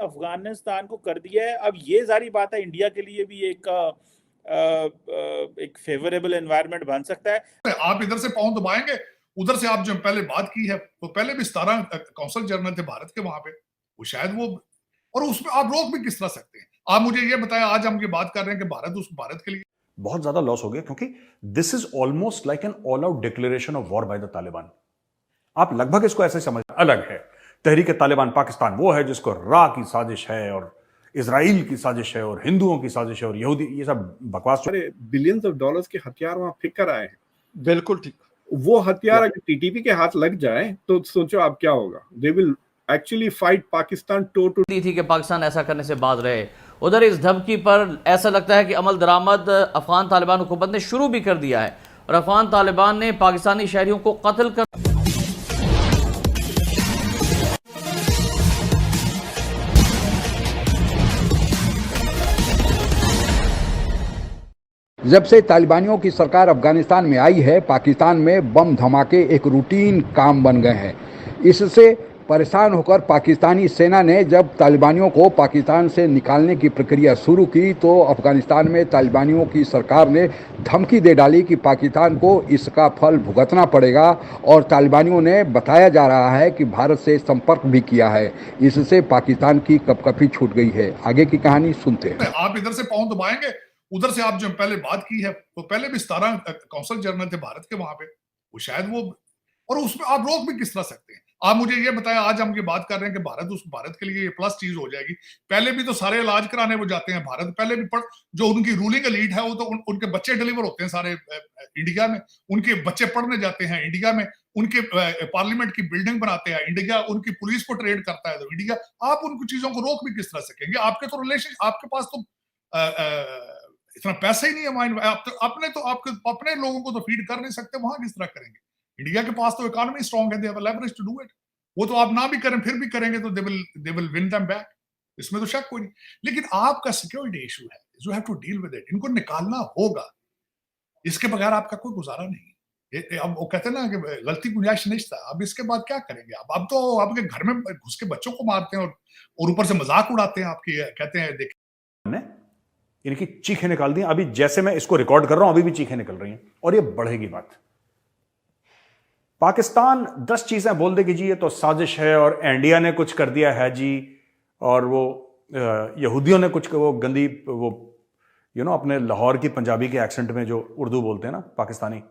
अफगानिस्तान को कर दिया है। अब ये सारी बात है, इंडिया के लिए भी एक फेवरेबल एनवायरनमेंट बन सकता है। आप इधर से पांव दबाएंगे, उधर से आप जो पहले बात की है, तो पहले भी 17 कौंसल जनरल थे भारत के वहां पे, वो शायद वो, और उसमें आप रोक भी किस तरह सकते हैं? आप मुझे ये बताएं, आज हम ये बात कर रहे हैं कि भारत के लिए बहुत ज्यादा लॉस हो गया, क्योंकि this is almost like an all out declaration of war by the Taliban. आप लगभग इसको ऐसे समझ, अलग है तहरीक तालिबान पाकिस्तान वो है जिसको रा की साजिश है और इजराइल की साजिश है और हिंदुओं की साजिश है और यहूदी, ये सब बकवास। बिलियंस ऑफ डॉलर्स के हथियार वहां फेंक कर आए हैं। बिल्कुल ठीक। वो हथियार अगर टीटीपी के हाथ लग जाए तो सोचो आप क्या होगा। They will actually fight Pakistan to दी थी कि पाकिस्तान ऐसा करने से बाज रहे। उधर इस धमकी पर ऐसा लगता है कि अमल दरामद अफगान तालिबान हुकूमत ने शुरू भी कर दिया है और अफगान तालिबान ने पाकिस्तानी शहरियों को कत्ल कर। जब से तालिबानियों की सरकार अफगानिस्तान में आई है, पाकिस्तान में बम धमाके एक रूटीन काम बन गए हैं। इससे परेशान होकर पाकिस्तानी सेना ने जब तालिबानियों को पाकिस्तान से निकालने की प्रक्रिया शुरू की, तो अफगानिस्तान में तालिबानियों की सरकार ने धमकी दे डाली कि पाकिस्तान को इसका फल भुगतना पड़ेगा, और तालिबानियों ने बताया जा रहा है कि भारत से संपर्क भी किया है। इससे पाकिस्तान की कपकपी छूट गई है। आगे की कहानी सुनते हैं। आप इधर से पांव दबाएंगे, उधर से आप जो पहले बात की है, तो पहले भी 17 कौंसल जनरल थे भारत के वहां पे, वो शायद वो, और उसमें आप रोक भी किस तरह सकते हैं? आप मुझे ये बताएं, आज हम ये बात कर रहे हैं कि भारत के लिए ये प्लस चीज हो जाएगी। पहले भी तो सारे इलाज कराने वो जाते हैं भारत, पहले भी जो उनकी रूलिंग एलीट है वो तो उनके बच्चे डिलीवर होते हैं सारे इंडिया में, उनके बच्चे पढ़ने जाते हैं इंडिया में, उनके पार्लियामेंट की बिल्डिंग बनाते हैं इंडिया, उनकी पुलिस को ट्रेड करता है तो इंडिया। आप उन चीजों को रोक भी किस तरह सकेंगे? आपके तो रिलेशन, आपके पास तो इतना पैसा ही नहीं है। आप तो अपने लोगों को तो फीड कर नहीं सकते, वहां किस तरह करेंगे? इंडिया के पास तो इकोनॉमी स्ट्रांग है, they have leverage to do it. वो तो आप ना भी करें फिर भी करेंगे तो they will win them back, इसमें तो शक कोई नहीं। लेकिन आपका सिक्योरिटी इशू है, you have to deal with it. इनको निकालना होगा, इसके बगैर आपका कोई गुजारा नहीं। अब वो कहते हैं ना कि गलती गुंजाइश नहीं था। अब इसके बाद क्या करेंगे? अब तो आपके घर में घुस के बच्चों को मारते हैं और ऊपर से मजाक उड़ाते हैं आपकी, कहते हैं देखिए इनकी चीखें निकाल दी। अभी जैसे मैं इसको रिकॉर्ड कर रहा हूं, अभी भी चीखें निकल रही हैं और ये बढ़ेगी बात। पाकिस्तान 10 चीजें बोल देगी जी ये तो साजिश है और इंडिया ने कुछ कर दिया है जी, और वो यहूदियों ने कुछ, वो गंदी, वो अपने लाहौर की पंजाबी के एक्सेंट में जो उर्दू बोलते हैं ना पाकिस्तानी,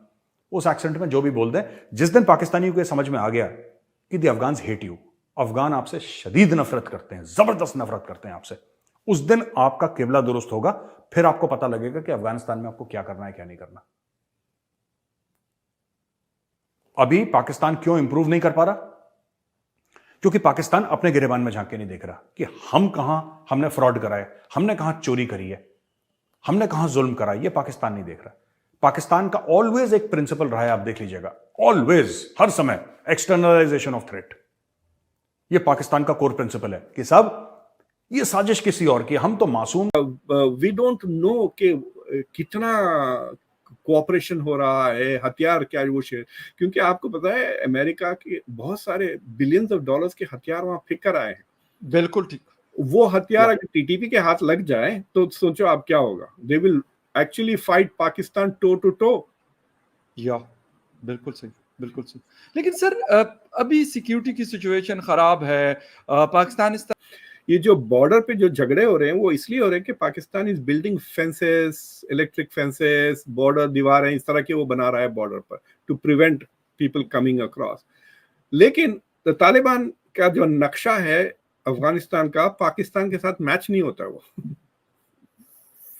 उस एक्सेंट में जो भी बोलते हैं, जिस दिन पाकिस्तानियों को समझ में आ गया कि the Afghans hate you, Afghan आपसे शदीद नफरत करते हैं, जबरदस्त नफरत करते हैं आपसे, उस दिन आपका किबला दुरुस्त होगा। फिर आपको पता लगेगा कि अफगानिस्तान में आपको क्या करना है क्या नहीं करना। अभी पाकिस्तान क्यों इंप्रूव नहीं कर पा रहा? क्योंकि पाकिस्तान अपने गिरेबान में झांक के नहीं देख रहा कि हम कहां हमने फ्रॉड करा है, हमने कहां चोरी करी है, हमने कहां जुल्म करा है। ये पाकिस्तान नहीं देख रहा। पाकिस्तान का ऑलवेज एक प्रिंसिपल रहा है, आप देख लीजिएगा, ऑलवेज, हर समय, एक्सटर्नलाइजेशन ऑफ थ्रेट। ये पाकिस्तान का कोर प्रिंसिपल है कि सब ये साजिश किसी और की, हम तो मासूम। वी डोंट नो कि कितना कोऑपरेशन हो रहा है, हथियार क्या वो शेयर, क्योंकि आपको पता है अमेरिका के बहुत सारे बिलियंस ऑफ डॉलर्स के हथियार वहां फेंक कर आए हैं। बिल्कुल ठीक। वो हथियार अगर टीटीपी के हाथ लग जाए तो सोचो आप क्या होगा। They will actually fight Pakistan toe to toe. या बिल्कुल सही, बिल्कुल सही। लेकिन सर अभी सिक्योरिटी की सिचुएशन खराब है पाकिस्तान। ये जो बॉर्डर पे जो झगड़े हो रहे हैं वो इसलिए हो रहे हैं कि Pakistan is building fences, electric fences, border दीवारें इस तरह के वो बना रहा है बॉर्डर पर to prevent people coming across. लेकिन तालिबान का जो नक्शा है अफगानिस्तान का, पाकिस्तान के साथ मैच नहीं होता वो।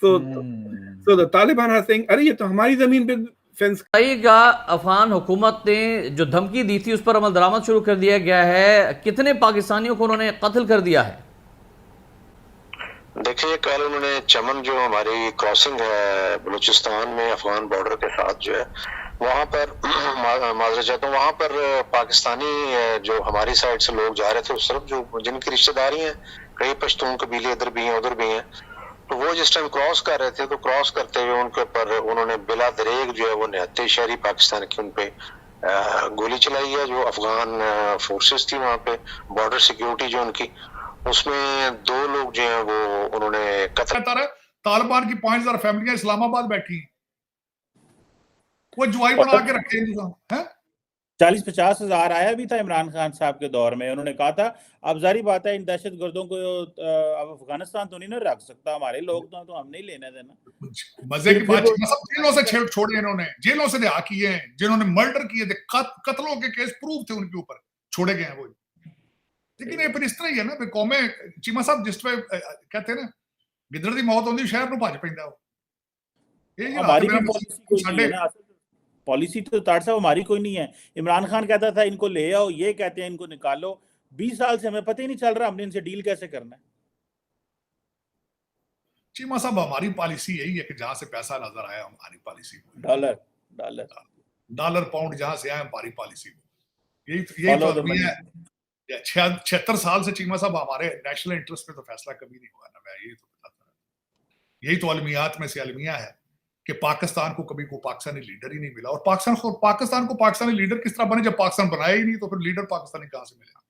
so the Taliban are saying, अरे ये तो हमारी जमीन पे फेंस। अफगान हुकूमत ने जो धमकी दी थी उस पर अमल दरामद शुरू कर दिया गया है। कितने पाकिस्तानियों को उन्होंने कत्ल कर दिया है? देखिए, कल उन्होंने चमन, जो हमारी क्रॉसिंग है बलूचिस्तान में अफगान बॉर्डर के साथ जो है, वहां पर माजरा चाहता हूँ, वहां पर पाकिस्तानी जो हमारी साइड से लोग जा रहे थे उस तरफ, जो जिनकी रिश्तेदारी है, कई पश्तून कबीले इधर भी हैं उधर भी हैं, तो वो जिस टाइम क्रॉस कर रहे थे तो क्रॉस करते हुए उनके ऊपर उन्होंने बिला दरेग जो है वो निहत्ते शहरी पाकिस्तान की उन पे गोली चलाई है। जो अफगान फोर्सेस थी वहां पे, बॉर्डर सिक्योरिटी जो उनकी, उसमें 2 लोग जो हैं वो उन्होंने कत्ल। तालिबान की 5000 फैमिलियां इस्लामाबाद बैठी हैं, वो जुआई बना के रखे हैं। 40-50 हजार आया भी था इमरान खान साहब के दौर में। उन्होंने कहा था अब जारी बात है इन दहशतगर्दों को अब अफगानिस्तान तो नहीं ना रख सकता, हमारे लोग तो हम नहीं लेने देना। मजे की बात, सब जेलों से छोड़े इन्होंने, जेलों से रिहा किए हैं, जिन्होंने मर्डर किए थे, कत्लों के केस प्रूव थे उनके ऊपर, छोड़े गए हैं वो। लेकिन ये फिर इस तरह ही है ना, कौमें चीमा साहब जिस पे कहते हैं ना गिदड़ दी मौत होंदी शहर ਨੂੰ ਭੱਜ ਪੈਂਦਾ ਉਹ। ये हमारी पॉलिसी कोई नहीं है ना, पॉलिसी तो ताड़ साहब हमारी कोई नहीं है। इमरान खान कहता था इनको ले आओ, ये कहते हैं इनको निकालो। 20 साल से हमें पता ही नहीं चल रहा हमने इनसे डील कैसे करना है। चीमा साहब हमारी पॉलिसी यही है कि जहां से पैसा नजर आया हमारी policy, dollar dollar dollar pound जहां से आए हमारी पॉलिसी, यही तो अलमिया है। 76 साल से चीमा साहब हमारे नेशनल इंटरेस्ट पे तो फैसला कभी नहीं हुआ ना, मैं यही तो बताता हूं। यही तो अलमियात में से अलमिया है कि पाकिस्तान को कभी कोई पाकिस्तानी लीडर ही नहीं मिला, और पाकिस्तान को पाकिस्तानी लीडर किस तरह बने जब पाकिस्तान बनाया ही नहीं, तो फिर लीडर पाकिस्तानी कहां से मिलेगा।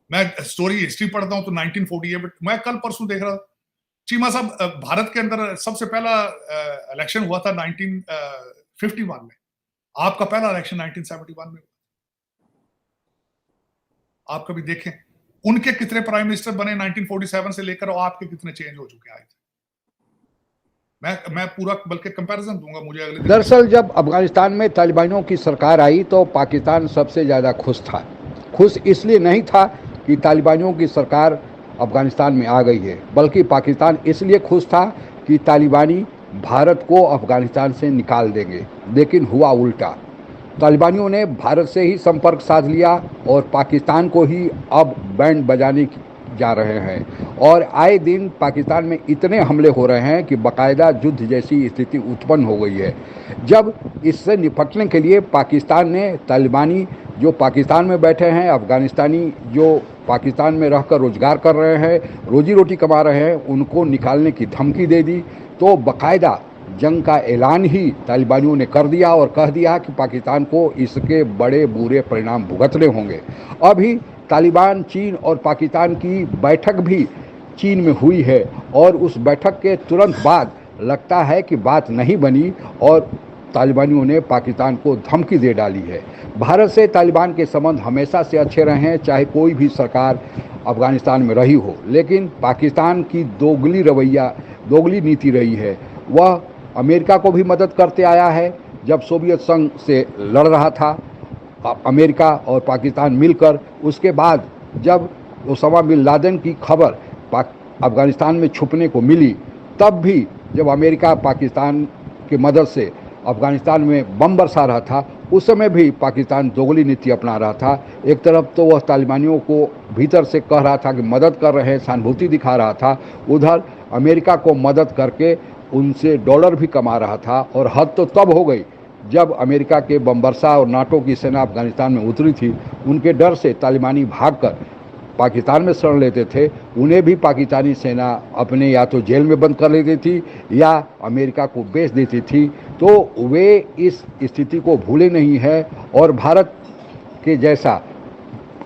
मैं स्टोरी हिस्ट्री पढ़ता हूं तो 1948 मैं कल परसों देख रहा चीमा साहब, भारत के अंदर सबसे पहला इलेक्शन हुआ था 1951 में, आपका पहला इलेक्शन 1971 में हुआ। आप कभी देखें उनके कितने प्राइम मिनिस्टर बने 1947 से लेकर, और आपके कितने चेंज हो चुके आए थे। मैं पूरा बल्कि कंपैरिजन दूंगा मुझे अगले दिन। दरअसल जब अफगानिस्तान में तालिबानियों की सरकार आई तो पाकिस्तान सबसे ज़्यादा खुश था। खुश इसलिए नहीं था कि तालिबानियों की सरकार अफगानिस्तान में आ गई है, बल्कि पाकिस्तान इसलिए खुश था कि तालिबानी भारत को अफगानिस्तान से निकाल देंगे। लेकिन हुआ उल्टा, तालिबानियों ने भारत से ही संपर्क साध लिया और पाकिस्तान को ही अब बैंड बजाने जा रहे हैं, और आए दिन पाकिस्तान में इतने हमले हो रहे हैं कि बाकायदा युद्ध जैसी स्थिति उत्पन्न हो गई है। जब इससे निपटने के लिए पाकिस्तान ने तालिबानी जो पाकिस्तान में बैठे हैं, अफगानिस्तानी जो पाकिस्तान में रहकर रोजगार कर रहे हैं, रोजी रोटी कमा रहे हैं, उनको निकालने की धमकी दे दी, तो बाकायदा जंग का ऐलान ही तालिबानियों ने कर दिया और कह दिया कि पाकिस्तान को इसके बड़े बुरे परिणाम भुगतने होंगे। अभी तालिबान, चीन और पाकिस्तान की बैठक भी चीन में हुई है, और उस बैठक के तुरंत बाद लगता है कि बात नहीं बनी और तालिबानियों ने पाकिस्तान को धमकी दे डाली है। भारत से तालिबान के संबंध हमेशा से अच्छे रहे हैं, चाहे कोई भी सरकार अफगानिस्तान में रही हो, लेकिन पाकिस्तान की दोगली नीति रही है। वह अमेरिका को भी मदद करते आया है। जब सोवियत संघ से लड़ रहा था अमेरिका और पाकिस्तान मिलकर, उसके बाद जब ओसामा बिन लादेन की खबर अफगानिस्तान में छुपने को मिली, तब भी जब अमेरिका पाकिस्तान की मदद से अफगानिस्तान में बम बरसा रहा था, उस समय भी पाकिस्तान दोगली नीति अपना रहा था। एक तरफ तो वह तालिबानियों को भीतर से कह रहा था कि मदद कर रहे हैं, सहानुभूति दिखा रहा था, उधर अमेरिका को मदद करके उनसे डॉलर भी कमा रहा था। और हद तो तब हो गई जब अमेरिका के बमबरसा और नाटो की सेना अफगानिस्तान में उतरी थी। उनके डर से तालिबानी भागकर पाकिस्तान में शरण लेते थे, उन्हें भी पाकिस्तानी सेना अपने या तो जेल में बंद कर लेती थी या अमेरिका को बेच देती थी। तो वे इस स्थिति को भूले नहीं है, और भारत के जैसा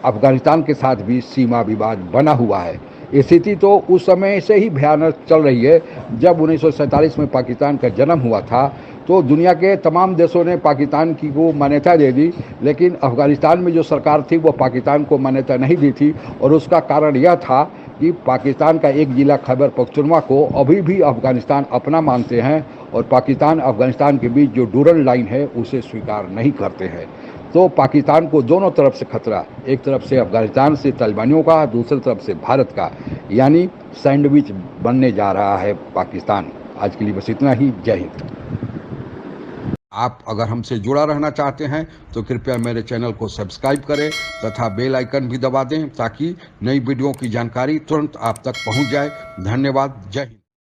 अफगानिस्तान के साथ भी सीमा विवाद बना हुआ है। स्थिति तो उस समय से ही भयानक चल रही है। जब 1947 में पाकिस्तान का जन्म हुआ था तो दुनिया के तमाम देशों ने पाकिस्तान की को मान्यता दे दी, लेकिन अफगानिस्तान में जो सरकार थी वो पाकिस्तान को मान्यता नहीं दी थी। और उसका कारण यह था कि पाकिस्तान का एक जिला खैबर पख्तूनख्वा को अभी भी अफगानिस्तान अपना मानते हैं, और पाकिस्तान अफगानिस्तान के बीच जो डूरल लाइन है उसे स्वीकार नहीं करते हैं। तो पाकिस्तान को दोनों तरफ से खतरा, एक तरफ से अफगानिस्तान से तालिबानियों का, दूसरी तरफ से भारत का, यानी सैंडविच बनने जा रहा है पाकिस्तान। आज के लिए बस इतना ही। जय हिंद। आप अगर हमसे जुड़ा रहना चाहते हैं तो कृपया मेरे चैनल को सब्सक्राइब करें तथा बेल आइकन भी दबा दें, ताकि नई वीडियो की जानकारी तुरंत आप तक पहुंच जाए। धन्यवाद। जय हिंद।